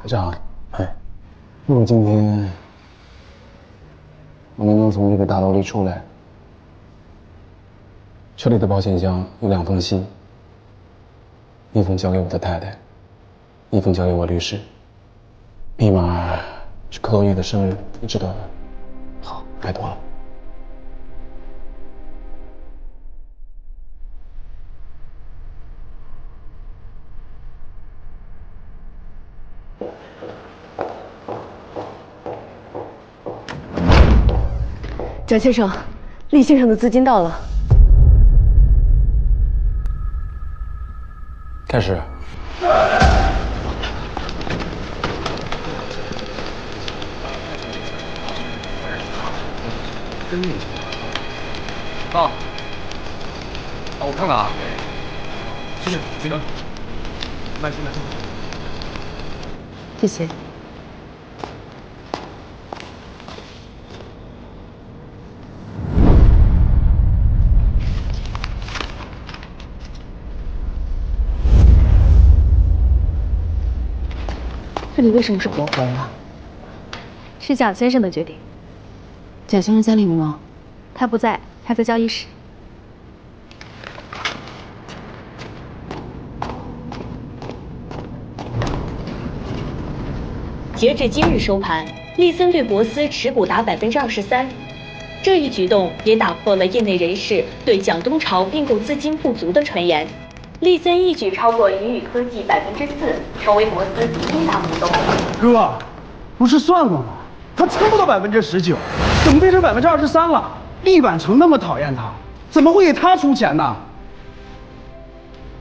科长，哎，如果今天我能从这个大楼里出来，车里的保险箱有2封信，一封交给我的太太，一封交给我律师。密码是柯东玉的生日，你知道的。好，拜托了。蒋先生，厉先生的资金到了。开始。到。我看看啊。谢谢，别着急，耐心耐心。谢谢。这里为什么是国魂啊？是蒋先生的决定。蒋先生在里面吗？他不在，他在交易室。截至今日收盘，利森对博思持股达23%，这一举动也打破了业内人士对蒋东潮并购资金不足的传言。利森一举超过云宇科技4%，成为博思第1大股东。哥，不是算过吗？他撑不到19%，怎么变成23%了？厉婉成那么讨厌他，怎么会给他出钱呢？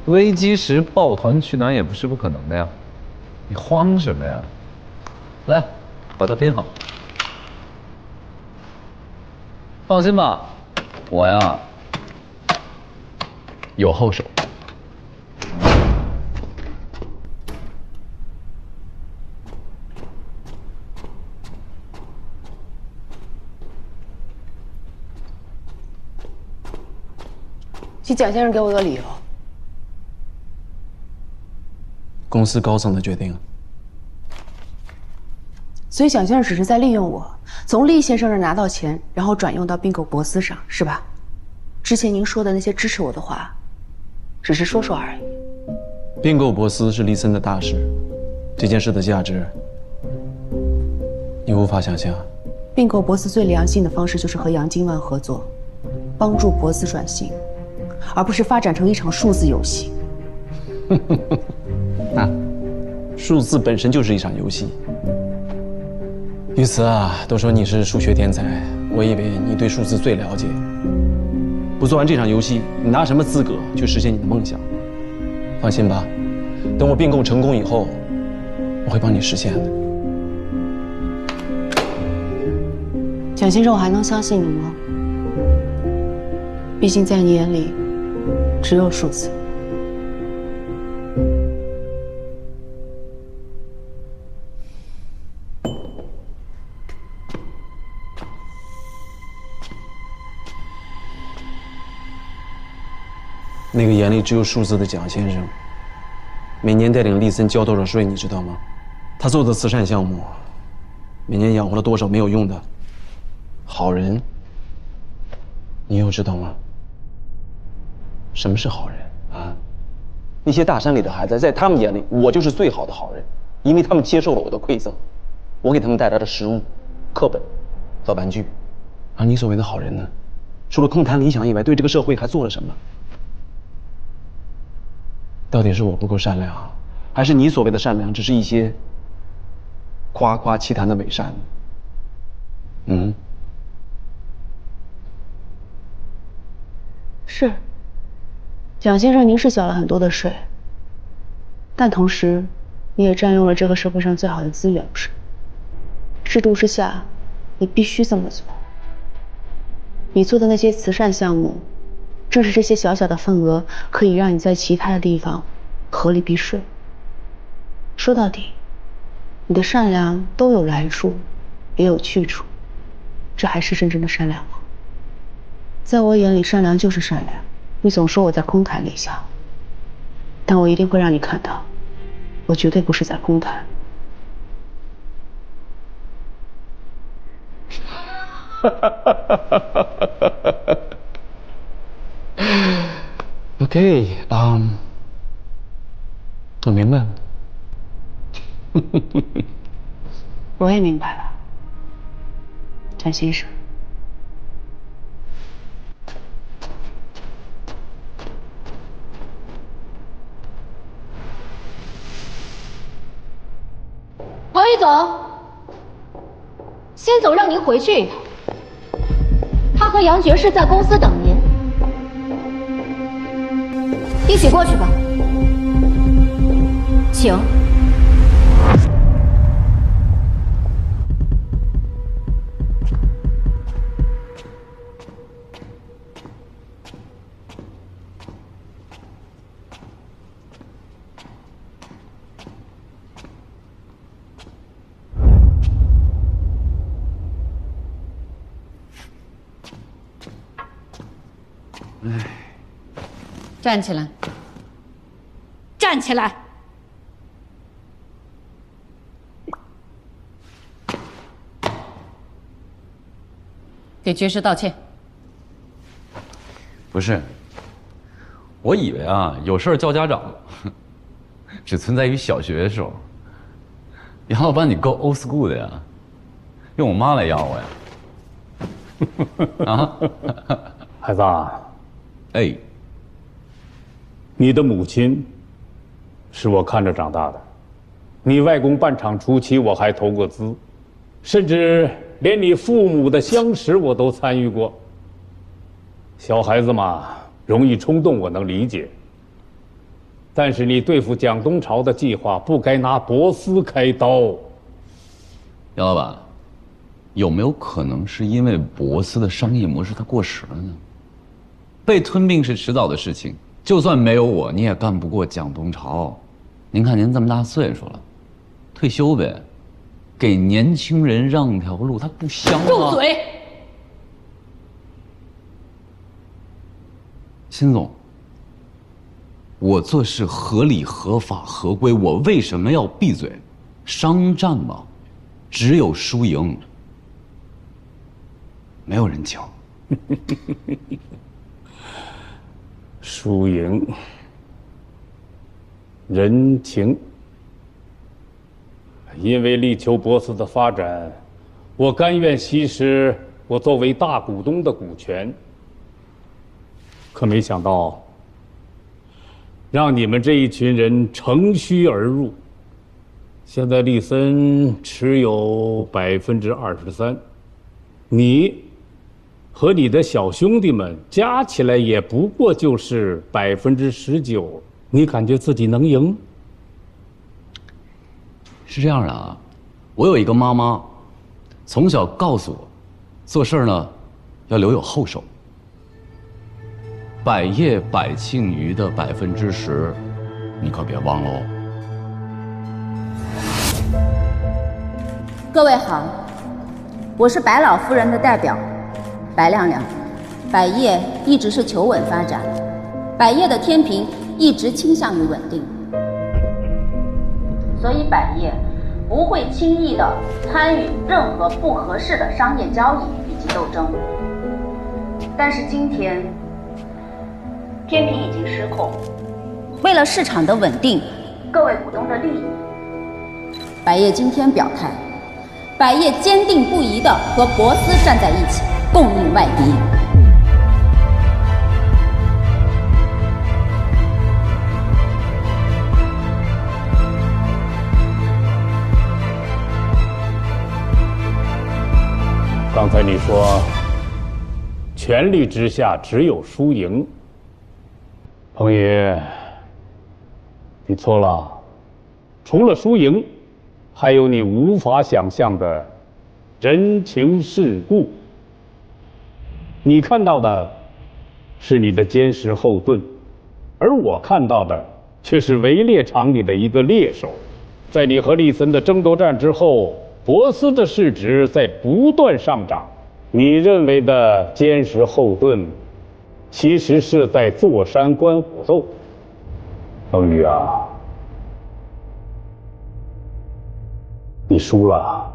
危机时抱团取暖也不是不可能的呀，你慌什么呀？来，把它拼好。放心吧，我呀有后手。请蒋先生给我个理由。公司高层的决定。所以蒋先生只是在利用我，从厉先生那儿拿到钱，然后转用到并购博思上，是吧？之前您说的那些支持我的话，只是说说而已。并购博思是利森的大事，这件事的价值，你无法想象。并购博思最良性的方式就是和杨金万合作，帮助博思转型，而不是发展成一场数字游戏。啊，数字本身就是一场游戏。于此啊，都说你是数学天才，我以为你对数字最了解。不做完这场游戏，你拿什么资格去实现你的梦想？放心吧，等我并购成功以后，我会帮你实现的。蒋先生，我还能相信你吗？毕竟在你眼里，只有数字。那个眼里只有数字的蒋先生，每年带领利森交多少税，你知道吗？他做的慈善项目，每年养活了多少没有用的好人，你又知道吗？什么是好人啊？那些大山里的孩子，在他们眼里，我就是最好的好人，因为他们接受了我的馈赠，我给他们带来的食物、课本和玩具。而你所谓的好人呢，除了空谈理想以外，对这个社会还做了什么？到底是我不够善良，还是你所谓的善良只是一些夸夸其谈的伪善？是，蒋先生，您是缴了很多的税，但同时，你也占用了这个社会上最好的资源，不是？制度之下，你必须这么做。你做的那些慈善项目，正是这些小小的份额，可以让你在其他的地方合理避税。说到底，你的善良都有来处，也有去处，这还是真正的善良吗？在我眼里，善良就是善良。你总说我在空谈理想，但我一定会让你看到，我绝对不是在空谈， OK， 我明白了。我也明白了，展先生。王玉总，先总让您回去一趟。他和杨爵士在公司等您，一起过去吧。请。站起来！站起来！给爵士道歉。不是，我以为啊，有事儿叫家长，只存在于小学的时候。杨老板，你够 old school 的呀，用我妈来养我呀。啊，孩子啊，哎。你的母亲是我看着长大的，你外公办厂初期我还投过资，甚至连你父母的相识我都参与过。小孩子嘛，容易冲动，我能理解。但是你对付蒋东潮的计划不该拿博斯开刀。杨老板，有没有可能是因为博斯的商业模式它过时了呢？被吞并是迟早的事情。就算没有我，你也干不过蒋东潮。您看您这么大岁数了，退休呗，给年轻人让条路，他不香吗？住嘴！辛总，我做事合理、合法、合规，我为什么要闭嘴？商战嘛，只有输赢，没有人情。输赢，人情。因为力求博斯的发展，我甘愿稀释我作为大股东的股权。可没想到，让你们这一群人乘虚而入。现在利森持有23%，你和你的小兄弟们加起来也不过就是19%，你感觉自己能赢？是这样的啊，我有一个妈妈，从小告诉我，做事呢要留有后手。百业百庆余的10%，你可别忘喽。各位好，我是白老夫人的代表。白亮亮，百业一直是求稳发展，百业的天平一直倾向于稳定，所以百业不会轻易的参与任何不合适的商业交易以及斗争。但是今天，天平已经失控，为了市场的稳定，各位股东的利益，百业今天表态，百业坚定不移地和博斯站在一起，共应外敌。刚才你说，权力之下只有输赢。彭爷，你错了，除了输赢，还有你无法想象的人情世故。你看到的是你的坚实后盾，而我看到的却是围猎场里的一个猎手。在你和利森的争夺战之后，博斯的市值在不断上涨，你认为的坚实后盾，其实是在坐山观虎斗。彭宇啊，你输了。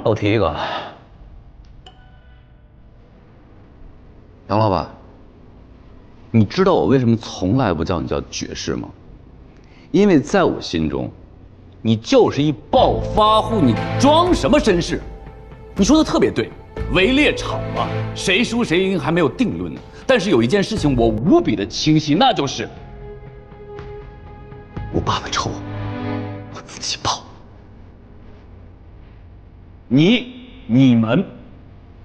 我提一个，杨老板，你知道我为什么从来不叫你叫爵士吗？因为在我心中，你就是一暴发户，你装什么绅士？你说的特别对，围猎场嘛，谁输谁赢还没有定论呢。但是有一件事情我无比的清晰，那就是我爸爸抽我自己跑。你们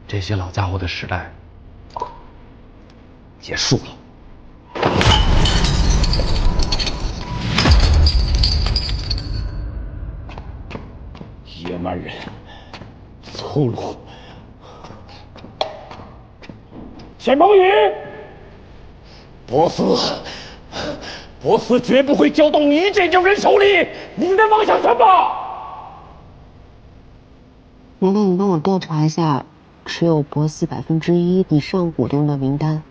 这些老家伙的时代结束了。野蛮人，粗鲁。钱梦雨，波斯绝不会交到你这种人手里。你在妄想什么？麻烦你帮我调查一下持有博斯1%以上股东的名单，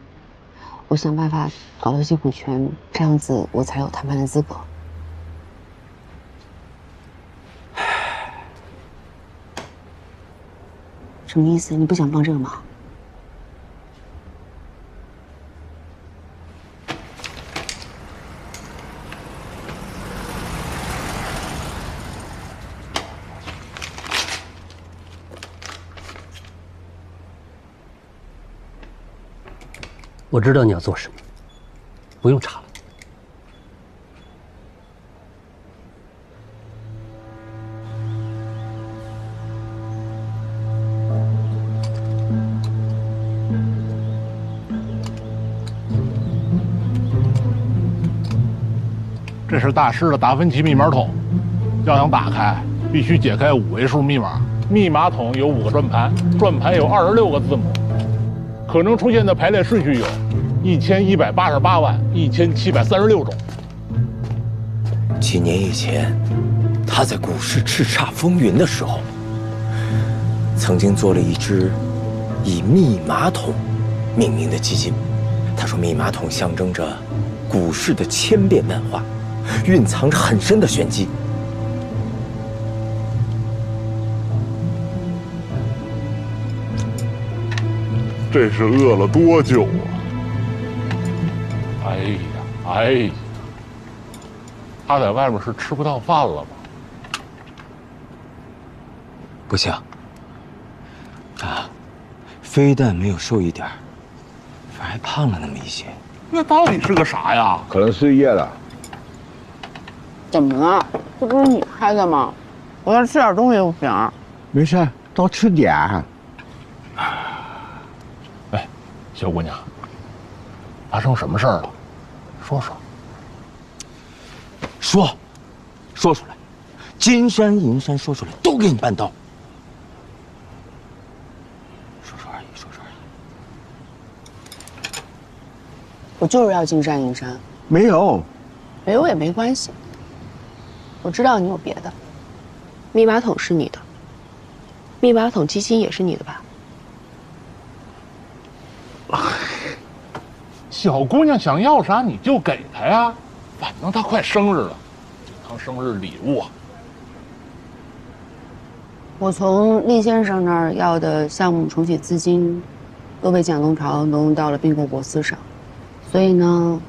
我想办法搞到一些股权，这样子我才有谈判的资格。什么意思？你不想帮这个忙？我知道你要做什么，不用查了。这是大师的达芬奇密码筒，要想打开，必须解开5位数密码。密码筒有5个转盘，转盘有26个字母，可能出现的排列顺序有11881736种。几年以前，他在股市叱咤风云的时候，曾经做了一只以密码筒命名的基金。他说，密码筒象征着股市的千变万化，蕴藏着很深的玄机。这是饿了多久啊？哎呀，他在外面是吃不到饭了吗？不像，他非但没有瘦一点，反而还胖了那么一些。那到底是个啥呀？可能失业了。怎么了？这不是你开的吗？我要吃点东西不行？没事，多吃点。哎，小姑娘，发生什么事儿了？说说。说出来，金山银山说出来，都给你办到。说说而已。我就是要金山银山。没有也没关系。我知道你有别的。密码筒是你的，密码筒基金也是你的吧？小姑娘想要啥你就给她呀，反正她快生日了，当生日礼物啊。我从厉先生那儿要的项目重启资金，都被蒋东潮挪用到了并购公司上，所以呢，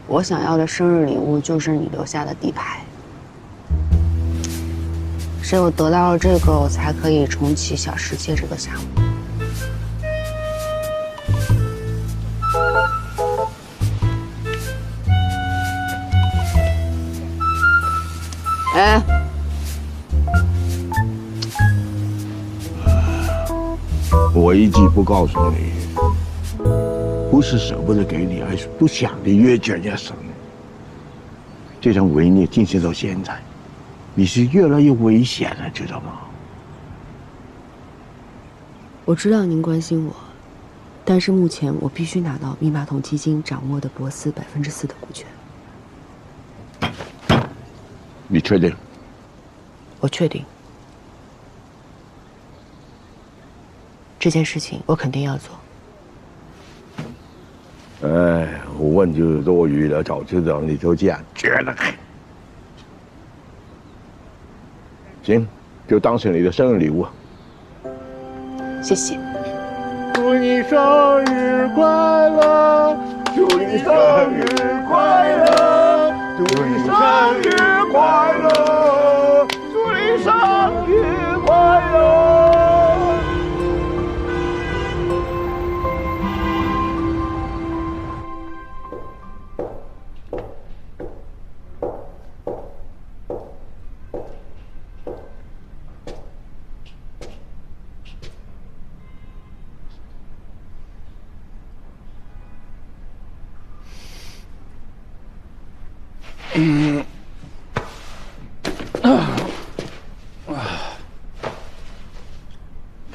我想要的生日礼物就是你留下的底牌。只有得到了这个，我才可以重启小世界这个项目。哎，我一句不告诉你，不是舍不得给你，而是不想你越卷越深。这种违逆进行到现在，你是越来越危险了，知道吗？我知道您关心我，但是目前我必须拿到密码筒基金掌握的博斯4%的股权。你确定？我确定。这件事情我肯定要做。哎，我问就多余了，早知道你就这样绝了。行，就当是你的生日礼物。谢谢。祝你生日快乐！祝你生日快乐！祝你生日快乐！祝你生日快乐！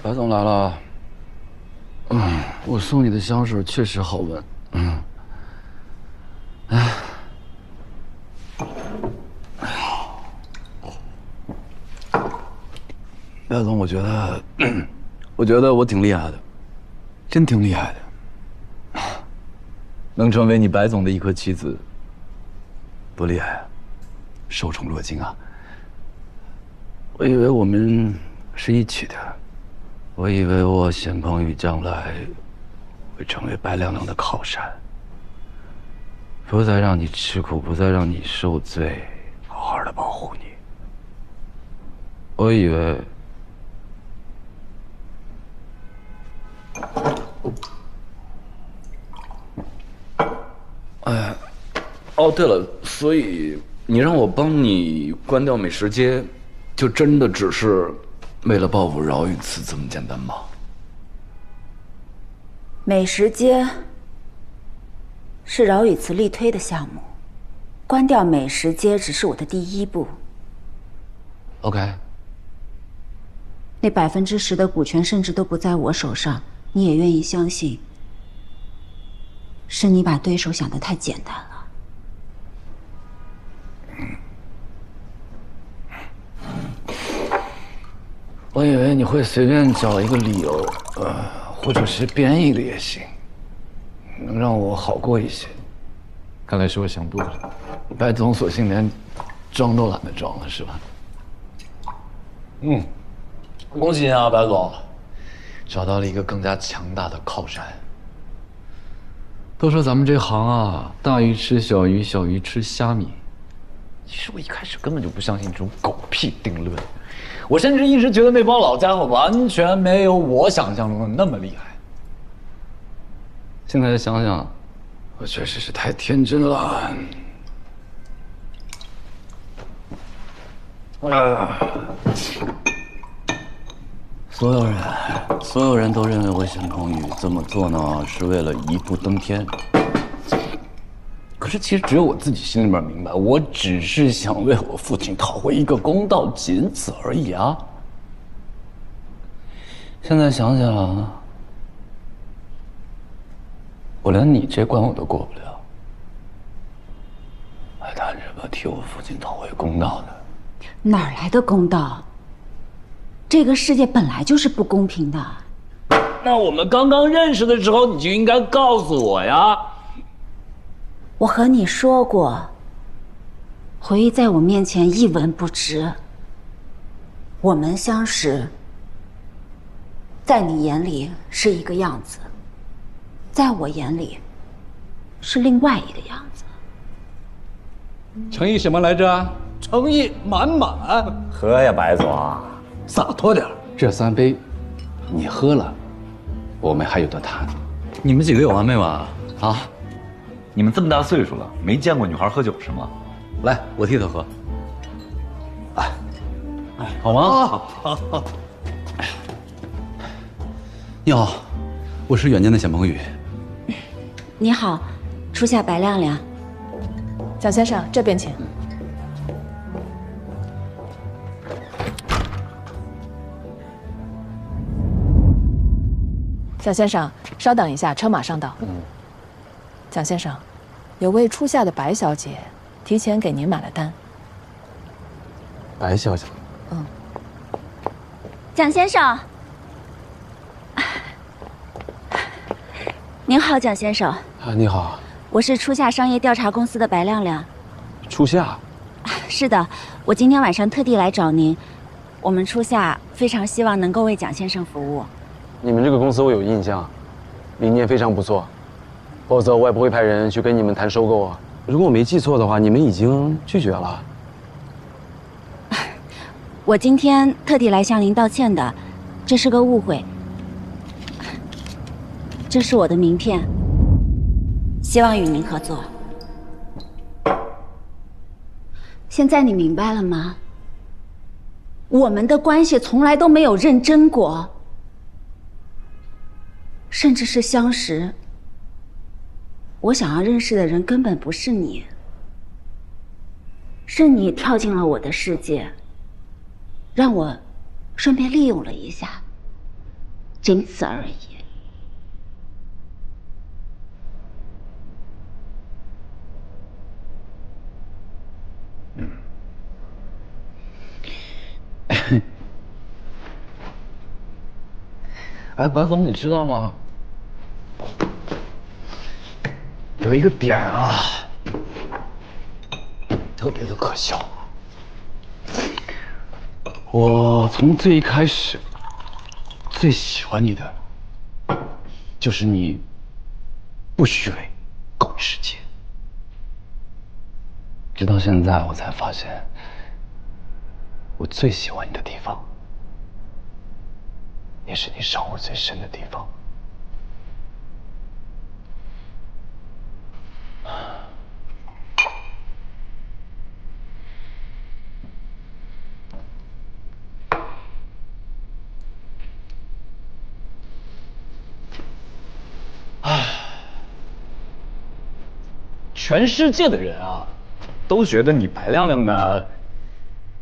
白总来了。我送你的香水确实好闻。白总，我觉得我挺厉害的，真挺厉害的。能成为你白总的一颗棋子，多厉害啊！受宠若惊啊！我以为我们是一起的，我以为我咸鹏宇将来会成为白亮亮的靠山，不再让你吃苦，不再让你受罪，好好的保护你。我以为，哎，哦，对了，所以你让我帮你关掉美食街，就真的只是为了报复饶宇慈这么简单吗？美食街是饶宇慈力推的项目，关掉美食街只是我的第一步。OK。那10%的股权甚至都不在我手上，你也愿意相信？是你把对手想得太简单了。我以为你会随便找一个理由，或者是编一个也行，能让我好过一些。看来是我想多了，白总索性连装都懒得装了，是吧？恭喜你啊，白总，找到了一个更加强大的靠山。都说咱们这行啊，大鱼吃小鱼，小鱼吃虾米。其实我一开始根本就不相信这种狗屁定论，我甚至一直觉得那帮老家伙完全没有我想象中的那么厉害。现在想想，我确实是太天真了。所有人都认为我咸鹏宇这么做呢，是为了一步登天。可是其实只有我自己心里面明白，我只是想为我父亲讨回一个公道，仅此而已啊。现在想想，我连你这关我都过不了，还谈什么替我父亲讨回公道呢？哪儿来的公道？这个世界本来就是不公平的。那我们刚刚认识的时候，你就应该告诉我呀。我和你说过，回忆在我面前一文不值。我们相识，在你眼里是一个样子，在我眼里是另外一个样子。诚意什么来着？诚意满满。喝呀，白总，洒脱点。这3杯，你喝了，我们还有得谈。你们几个有完没完啊？啊？你们这么大岁数了，没见过女孩喝酒是吗？来，我替她喝。好吗？好。你好，我是远见的咸鹏宇。你好，初夏白亮亮。蒋先生，这边请。蒋先生，稍等一下，车马上到。蒋先生，有位初夏的白小姐，提前给您买了单。白小姐。蒋先生，您好，蒋先生。你好。我是初夏商业调查公司的白亮亮。初夏。是的，我今天晚上特地来找您。我们初夏非常希望能够为蒋先生服务。你们这个公司我有印象，理念非常不错，否则我也不会派人去跟你们谈收购啊。如果我没记错的话，你们已经拒绝了。我今天特地来向您道歉的，这是个误会。这是我的名片，希望与您合作。现在你明白了吗？我们的关系从来都没有认真过，甚至是相识。我想要认识的人根本不是你，是你跳进了我的世界，让我顺便利用了一下，仅此而已。哎，白总，你知道吗？有一个点啊，特别的可笑。我从最一开始最喜欢你的，就是你不虚伪、够直接。直到现在，我才发现，我最喜欢你的地方，也是你伤我最深的地方。全世界的人啊，都觉得你白亮亮的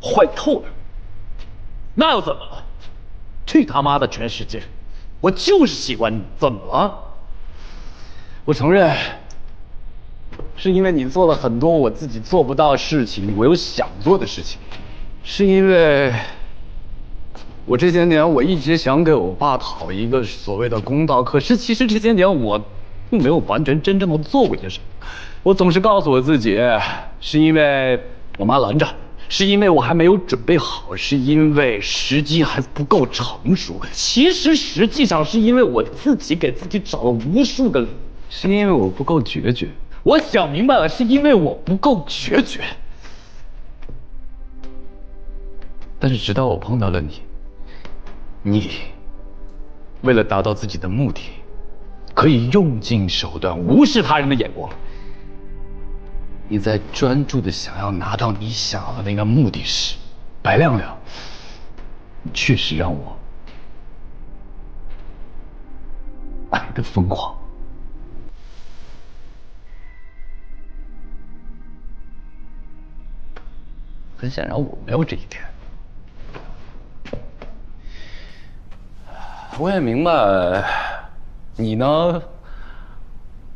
坏透了。那又怎么了？去他妈的全世界！我就是喜欢你，怎么了？我承认，是因为你做了很多我自己做不到的事情，我有想做的事情，是因为我这些年我一直想给我爸讨一个所谓的公道，可是其实这些年我并没有完全真正的做过一些什么。我总是告诉我自己，是因为我妈拦着，是因为我还没有准备好，是因为时机还不够成熟。其实实际上是因为我自己给自己找了无数个，是因为我不够决绝。我想明白了，是因为我不够决绝。但是直到我碰到了你，你为了达到自己的目的，可以用尽手段，无视他人的眼光。你在专注的想要拿到你想要的那个目的时，白亮亮，你确实让我爱的疯狂。很显然我没有这一点。我也明白，你呢？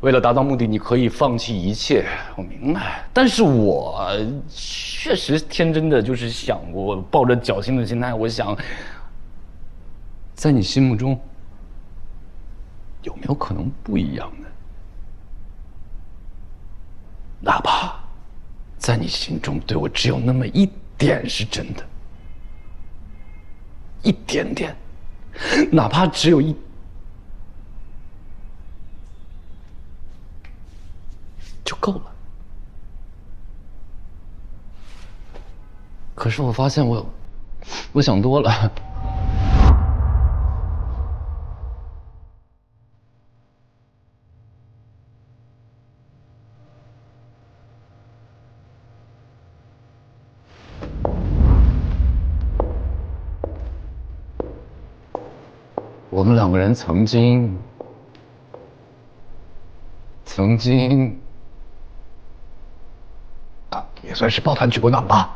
为了达到目的，你可以放弃一切，我明白。但是我确实天真的就是想过，抱着侥幸的心态，我想，在你心目中，有没有可能不一样呢？哪怕在你心中对我只有那么一点是真的，一点点，哪怕只有一。就够了。可是我发现我想多了。我们两个人曾经也算是抱团取过暖吧。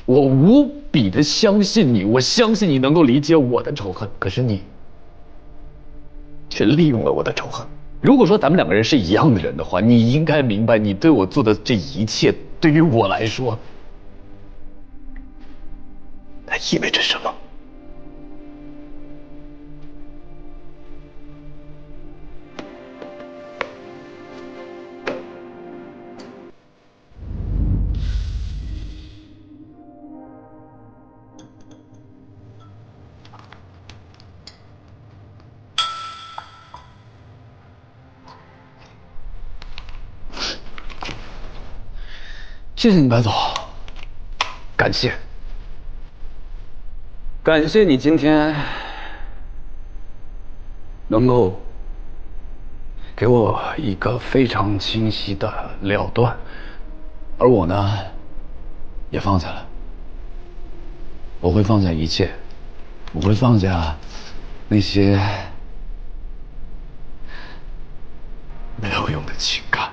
我无比的相信你，我相信你能够理解我的仇恨，可是你却利用了我的仇恨。如果说咱们两个人是一样的人的话，你应该明白，你对我做的这一切，对于我来说，它意味着什么？谢谢你，白总，感谢。感谢你今天能够给我一个非常清晰的了断，而我呢，也放下了。我会放下一切，我会放下那些没有用的情感。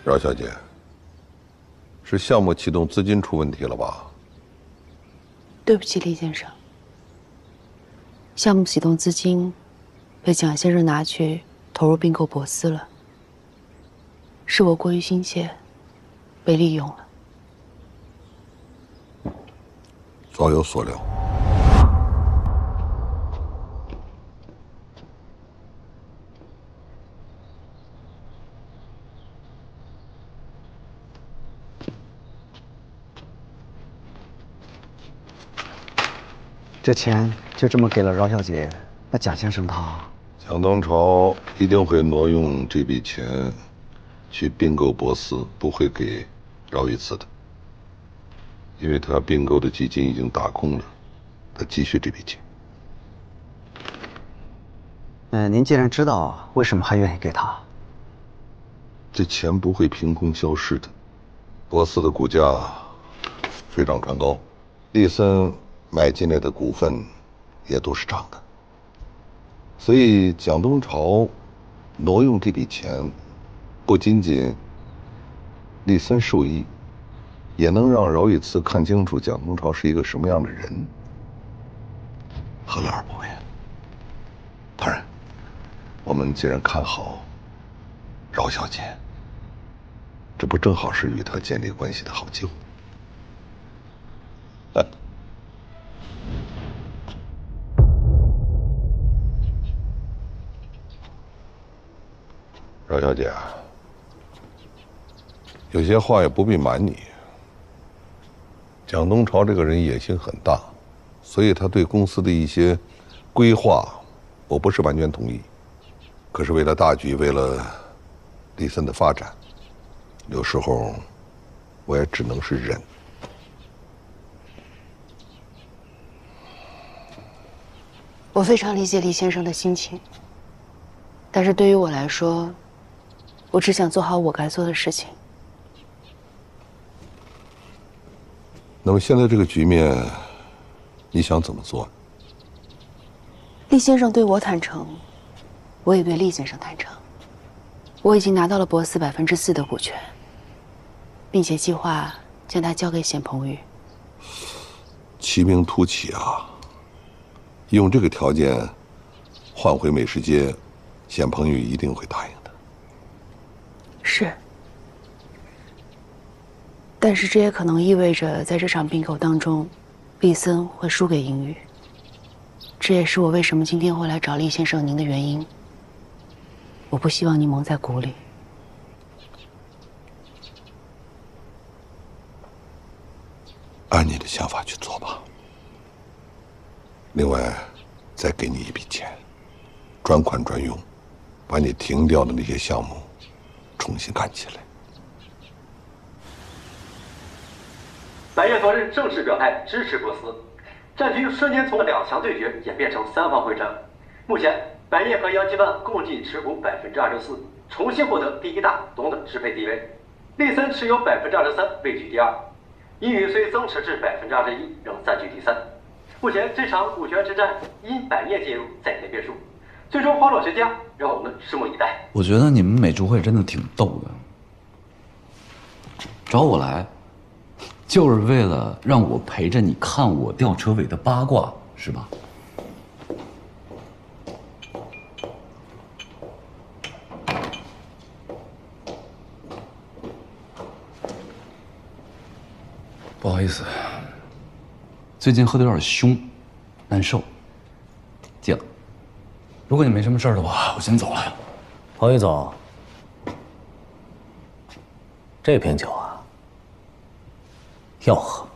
饶小姐，是项目启动资金出问题了吧？对不起，厉先生。项目启动资金被蒋先生拿去投入并购博思了，是我过于心切，被利用了。早有所料。这钱就这么给了饶小姐，那蒋先生他……蒋东潮一定会挪用这笔钱去并购博思，不会给饶一次的，因为他并购的基金已经打空了，他急需这笔钱。您既然知道，为什么还愿意给他？这钱不会凭空消失的，博思的股价水涨船高，利森买进来的股份也都是涨的，所以蒋东潮挪用这笔钱，不仅仅利森受益，也能让饶以慈看清楚蒋东潮是一个什么样的人，何乐而不为？当然，我们既然看好饶小姐，这不正好是与她建立关系的好机会？饶小姐，有些话也不必瞒你。蒋东潮这个人野心很大，所以他对公司的一些规划，我不是完全同意。可是为了大局，为了利森的发展，有时候我也只能是忍。我非常理解厉先生的心情，但是对于我来说，我只想做好我该做的事情。那么现在这个局面，你想怎么做？厉先生对我坦诚，我也对厉先生坦诚。我已经拿到了博思4%的股权，并且计划将它交给显鹏宇。奇名突起啊！用这个条件换回美食街，显鹏宇一定会答应的。是，但是这也可能意味着在这场并购当中，利森会输给英宇。这也是我为什么今天会来找厉先生您的原因。我不希望您蒙在鼓里。按你的想法去做吧。另外，再给你一笔钱，专款专用，把你停掉的那些项目重新干起来。白夜昨日正式表态支持波斯，战局瞬间从2强对决演变成3方会战。目前，白夜和杨基万共计持股24%，重新获得第一大董的支配地位。利森持有23%，位居第2。殷宇虽增持至21%，仍暂居第3。目前这场股权之战因百业介入在先变数，最终花落谁家，让我们拭目以待。我觉得你们美珠会真的挺逗的，找我来，就是为了让我陪着你看我吊车尾的八卦，是吧？不好意思，最近喝的有点凶，难受，戒了。如果你没什么事儿的话，我先走了。彭宇总，这瓶酒啊，要喝。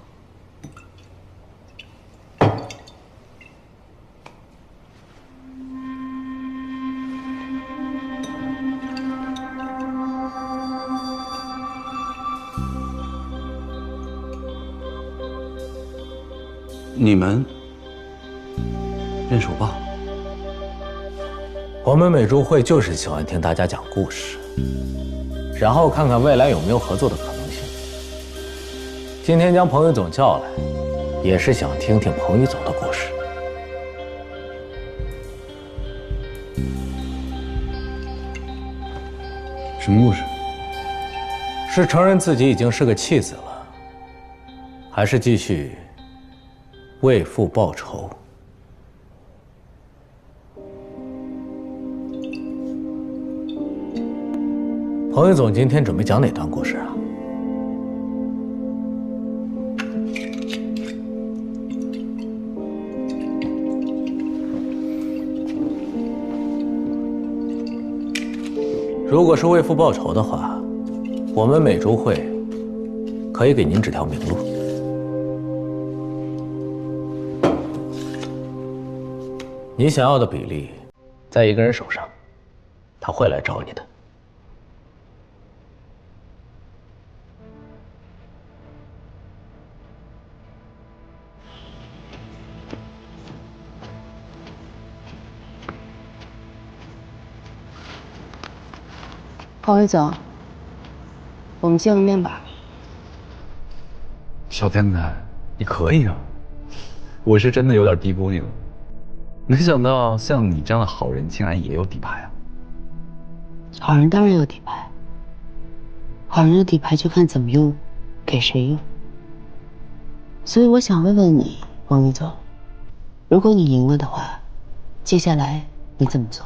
你们认识我爸？我们美珠会就是喜欢听大家讲故事，然后看看未来有没有合作的可能性。今天将彭宇总叫来，也是想听听彭宇总的故事。什么故事？是承认自己已经是个弃子了，还是继续为父报仇？彭宇总今天准备讲哪段故事啊？如果是为父报仇的话，我们美珠会可以给您指条明路。你想要的比例，在一个人手上，他会来找你的。彭宇总，我们见个面吧。小天才，你可以啊！我是真的有点低估你了，没想到像你这样的好人竟然也有底牌啊！好人当然有底牌，好人的底牌就看怎么用，给谁用。所以我想问问你，彭宇总，如果你赢了的话，接下来你怎么做？